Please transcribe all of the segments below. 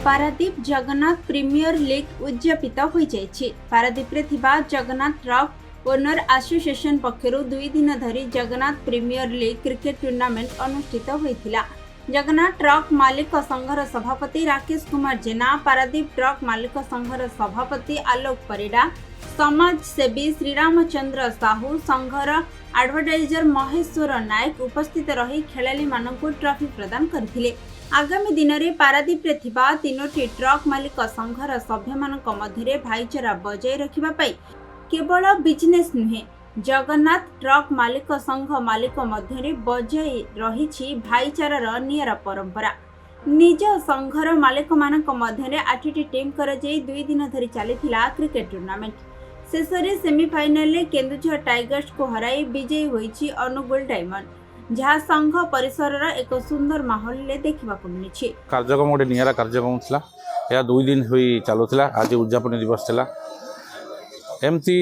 Paradip Jagannath premier league उद्यापित हो जाइछि। पारादीप रे थिबा जगन्नाथ ट्रक ओनर एसोसिएशन पक्षरु 2 दिन धरी Jagannath premier league cricket tournament अनुष्ठित होइथिला। जगन्नाथ ट्रक मालिक संघर सभापति राकेश कुमार जेना, पारादीप ट्रक मालिक संघर सभापति आलोक परिडा, समाजसेवी श्रीरामचंद्र साहू, संघर एडवर्टाइजर महेश्वर नायक उपस्थित रही खेलाड़ी मानकु ट्रॉफी प्रदान करथिले। आगामी दिन में पारादीप रे थिबा 3टी ट्रक मालिक संघर सभ्य मानक मध्यरे भाईचारा बजाय रखिबा पई केवल बिजनेस नुहे, जगन्नाथ ट्रक मालिक संघ मालिक मध्यरे बजाय रहिछि भाईचारार नियरा परंपरा। निज संघर मालिक मानक मध्यरे 8टी टीम कर 2 दिन धरी चलीथिला क्रिकेट टूर्नामेंट। शेषरे सेमीफाइनल केन्दुझर टाइगर्स को हराई विजयी होइछि अनुगुल डायमंड, जहाँ संघ परिसर एक सुंदर माहौल देखा मिली। कार्यक्रम गोटे निरा कार्यक्रम था, यह 2 दिन हुई चलुला। आज उद्यापन दिवस था। एमती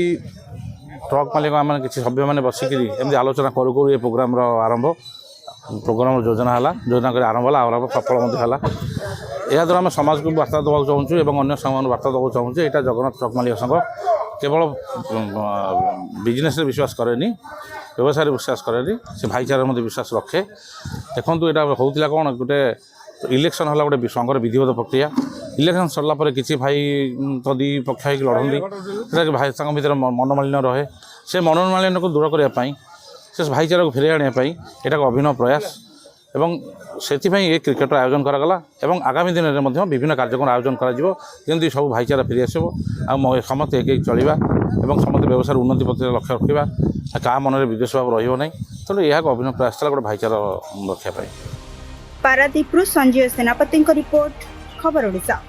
ट्रक मालिक आम किसी सभ्य मैंने बसिक आलोचना करू करू ये प्रोग्राम प्रोग्राम योजना है, योजना कर आरंभ है, सफल है। यह द्वारा आम समाज को वार्ता देवाक चाहूँ और अन्य सामान वार्ता देवाक चाहूँ। यहाँ जगन्नाथ ट्रक मालिक संघ केवल बिजनेस विश्वास करेनि, व्यवसाय विश्वास करेनि, से भाईचारा मध्य विश्वास रखे। देखो यहाँ होता कौन गोटे इलेक्शन है, गोटे संघर विधिवत प्रक्रिया। इलेक्शन सरला किसी भाई तो 2 पक्ष हो लड़ती भाई भर मनोमालिन्य रहे। से मनोमालिन्य को दूर करने से भाईचारा को फेर आने यहाँ अभिनव प्रयास एवं से क्रिकेट आयोजन करागला। आगामी दिन में विभिन्न कार्यक्रम आयोजन करी सब भाईचारा फेरी आसो, समस्त एक चलवा और समस्त व्यवसाय उन्नति प्रति लक्ष्य रखा। क्या मन में विदेश भाव रही तेणु यह अभिनव प्रयास था गोटे भाईचारा रखापी। पारादीप संजय सेनापति रिपोर्ट, खबर ओडिशा।